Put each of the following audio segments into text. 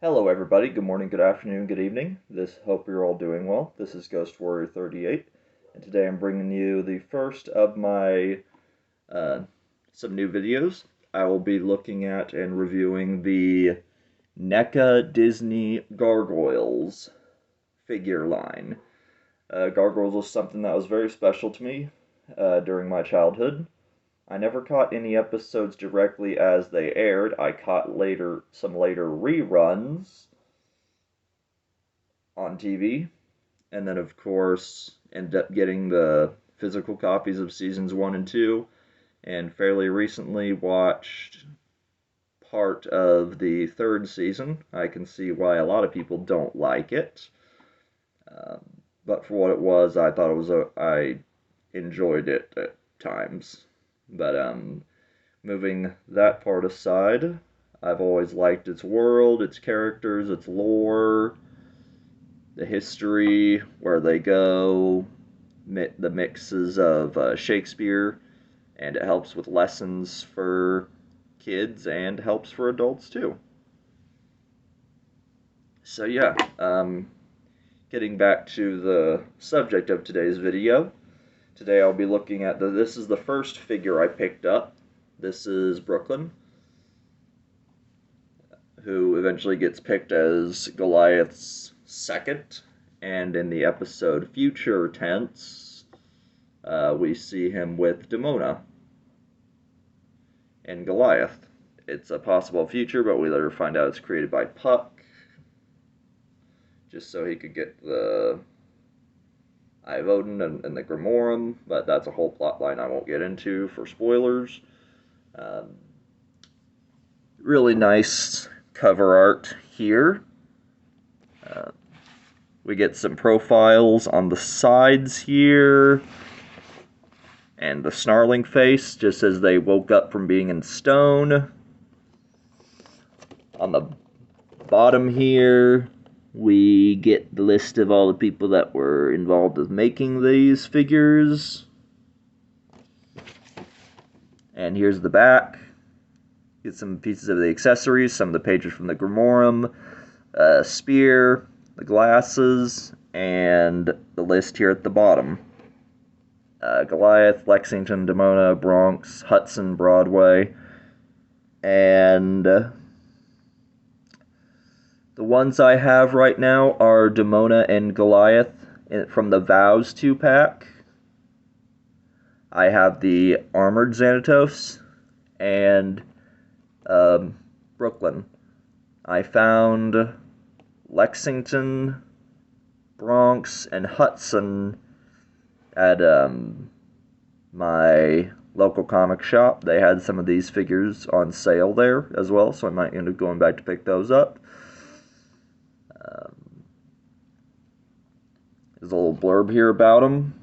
Hello everybody, good morning, good afternoon, good evening. Hope you're all doing well. This is Ghost Warrior 38, and today I'm bringing you the first of my uh, some new videos. I will be looking at and reviewing the NECA Disney Gargoyles figure line. Gargoyles was something that was very special to me during my childhood. I never caught any episodes directly as they aired. I caught some later reruns on TV, and then of course ended up getting the physical copies of seasons 1 and 2, and fairly recently watched part of the third season. I can see why a lot of people don't like it, um, but for what it was, I enjoyed it at times. But moving that part aside, I've always liked its world, its characters, its lore, the history, where they go, the mixes of Shakespeare, and it helps with lessons for kids and helps for adults too. So yeah, getting back to the subject of today's video. Today I'll be looking at this is the first figure I picked up. This is Brooklyn, who eventually gets picked as Goliath's second, and in the episode Future Tense, we see him with Demona and Goliath. It's a possible future, but we later find out it's created by Puck, just so he could get the Eye of Odin and the Grimorum, but that's a whole plot line I won't get into for spoilers. Um, really nice cover art here. Uh, we get some profiles on the sides here, and the snarling face, just as they woke up from being in stone. On the bottom here, we get the list of all the people that were involved with making these figures. And here's the back. Get some pieces of the accessories, some of the pages from the Grimorum, spear, the glasses, and the list here at the bottom. Goliath, Lexington, Demona, Bronx, Hudson, Broadway, and the ones I have right now are Demona and Goliath from the Vows 2-pack. I have the Armored Xanatos and Brooklyn. I found Lexington, Bronx, and Hudson at my local comic shop. They had some of these figures on sale there as well, so I might end up going back to pick those up. There's a little blurb here about them.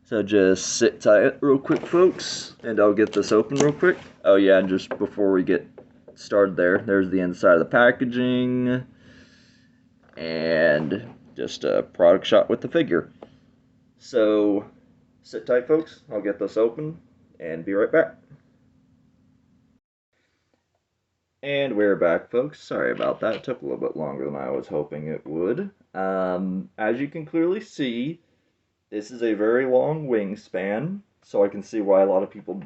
So just sit tight real quick, folks, and I'll get this open real quick. Oh yeah, and just before we get started there's the inside of the packaging, and just a product shot with the figure. So sit tight, folks. I'll get this open and be right back. And we're back, folks. Sorry about that. It took a little bit longer than I was hoping it would. As you can clearly see, this is a very long wingspan, so I can see why a lot of people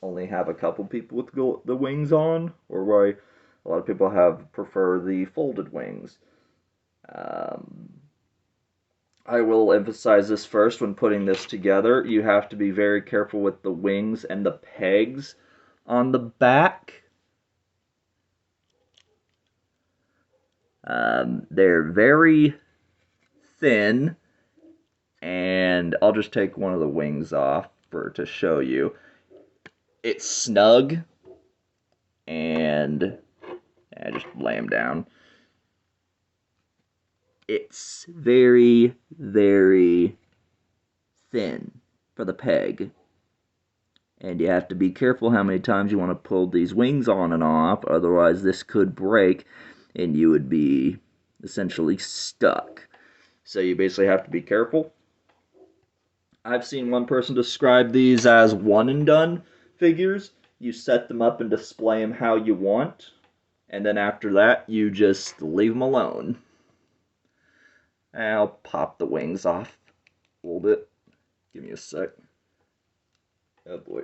only have a couple people with the wings on, or why a lot of people prefer the folded wings. I will emphasize this first when putting this together. You have to be very careful with the wings and the pegs on the back. They're very thin, and I'll just take one of the wings off to show you. It's snug, and I just lay them down. It's very, very thin for the peg, and you have to be careful how many times you want to pull these wings on and off, otherwise this could break and you would be essentially stuck. So you basically have to be careful. I've seen one person describe these as one and done figures. You set them up and display them how you want, And then after that, you just leave them alone. I'll pop the wings off a little bit. Give me a sec. Oh boy.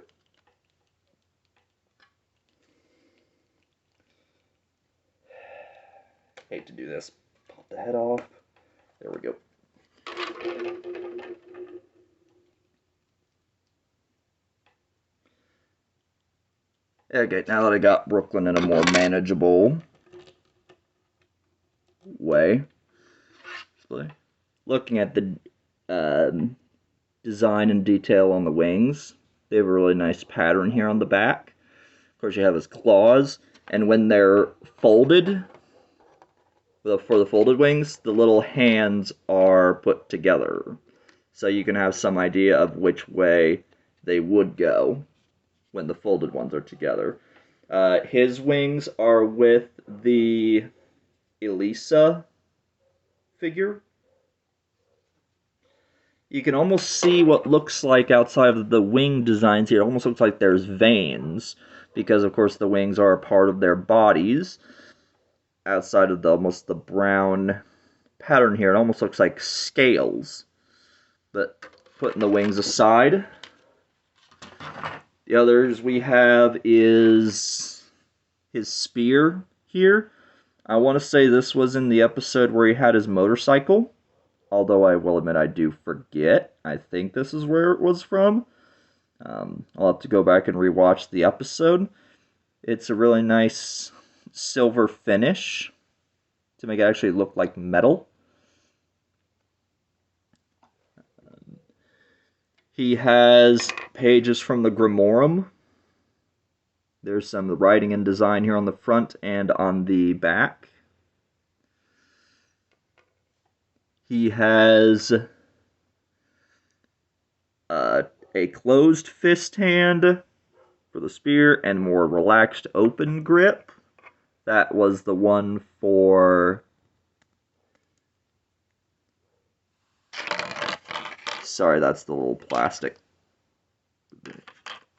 Hate to do this. Pop the head off. There we go. Okay, now that I got Brooklyn in a more manageable way, looking at the design and detail on the wings, they have a really nice pattern here on the back. Of course, you have his claws, and when they're folded, for the folded wings, the little hands are put together. So you can have some idea of which way they would go when the folded ones are together. His wings are with the Elisa figure. You can almost see what looks like outside of the wing designs here. It almost looks like there's veins, because of course the wings are a part of their bodies. Outside of almost the brown pattern here, it almost looks like scales. But putting the wings aside, the others we have is his spear here. I want to say this was in the episode where he had his motorcycle, although I will admit I do forget. I think this is where it was from. I'll have to go back and rewatch the episode. It's a really nice silver finish to make it actually look like metal. He has pages from the Grimorum. There's some writing and design here on the front and on the back. He has a closed fist hand for the spear and more relaxed open grip. That was the one for... Sorry, that's the little plastic.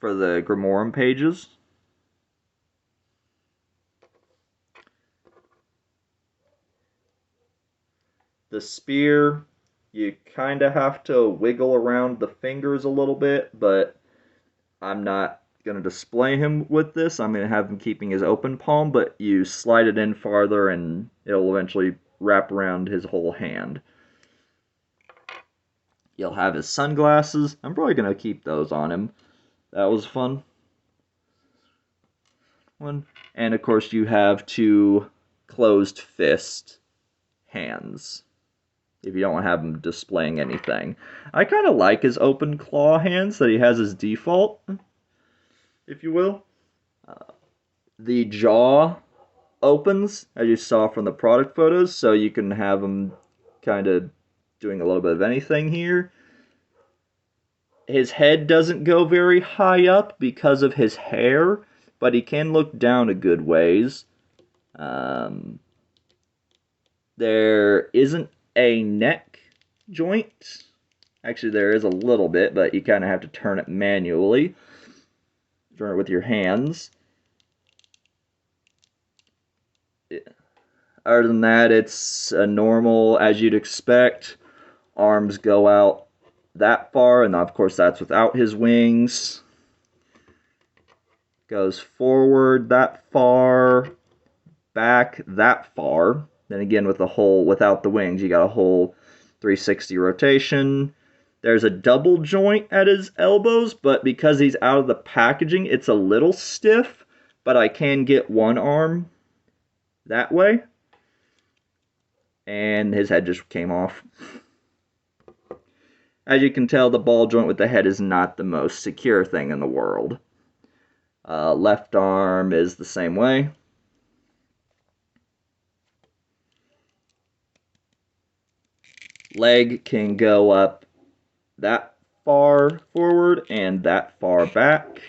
For the Grimorum pages. The spear, you kind of have to wiggle around the fingers a little bit, but I'm not going to display him with this. I'm going to have him keeping his open palm, but you slide it in farther and it'll eventually wrap around his whole hand. You'll have his sunglasses. I'm probably going to keep those on him. That was fun. And of course you have two closed fist hands, if you don't have him displaying anything. I kind of like his open claw hands that he has as default, if you will. The jaw opens, as you saw from the product photos, so you can have him kind of doing a little bit of anything here. His head doesn't go very high up because of his hair, but he can look down a good ways. There isn't a neck joint. Actually, there is a little bit, but you kind of have to turn it manually. Turn it with your hands. Other than that, it's a normal, as you'd expect. Arms go out that far, and of course that's without his wings. Goes forward that far, back that far. Then again, with the whole, without the wings, you got a whole 360 rotation. There's a double joint at his elbows, but because he's out of the packaging, it's a little stiff, but I can get one arm that way. And his head just came off. As you can tell, the ball joint with the head is not the most secure thing in the world. Left arm is the same way. Leg can go up that far forward and that far back.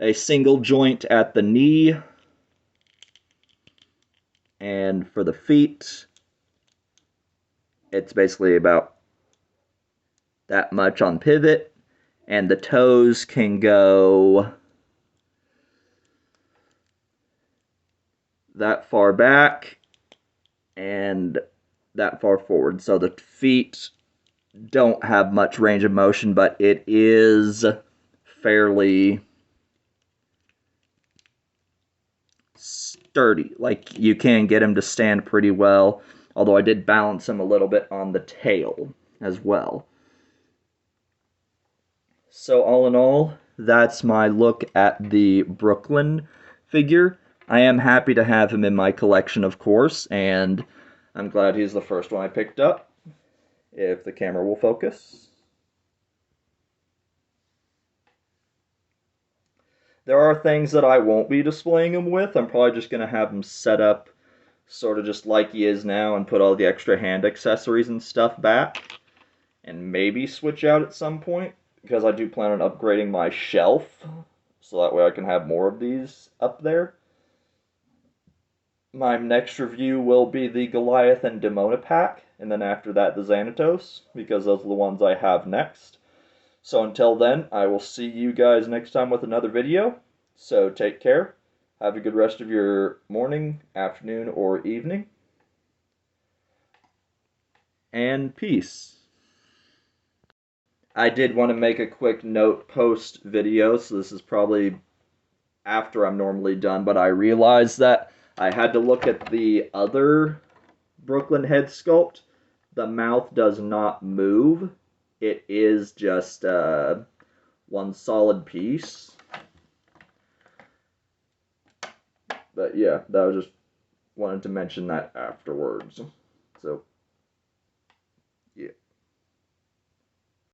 A single joint at the knee. And for the feet, it's basically about that much on pivot. And the toes can go that far back and that far forward. So the feet don't have much range of motion, but it is fairly sturdy. Like, you can get him to stand pretty well, although I did balance him a little bit on the tail as well. So all in all, that's my look at the Brooklyn figure. I am happy to have him in my collection, of course, and I'm glad he's the first one I picked up, if the camera will focus. There are things that I won't be displaying him with. I'm probably just going to have him set up sort of just like he is now and put all the extra hand accessories and stuff back. And maybe switch out at some point, because I do plan on upgrading my shelf, so that way I can have more of these up there. My next review will be the Goliath and Demona pack, and then after that the Xanatos, because those are the ones I have next. So until then, I will see you guys next time with another video. So take care. Have a good rest of your morning, afternoon, or evening. And peace. I did want to make a quick note post video, so this is probably after I'm normally done, but I realized that I had to look at the other Brooklyn head sculpt. The mouth does not move. It is just one solid piece. But yeah, that was just wanted to mention that afterwards. So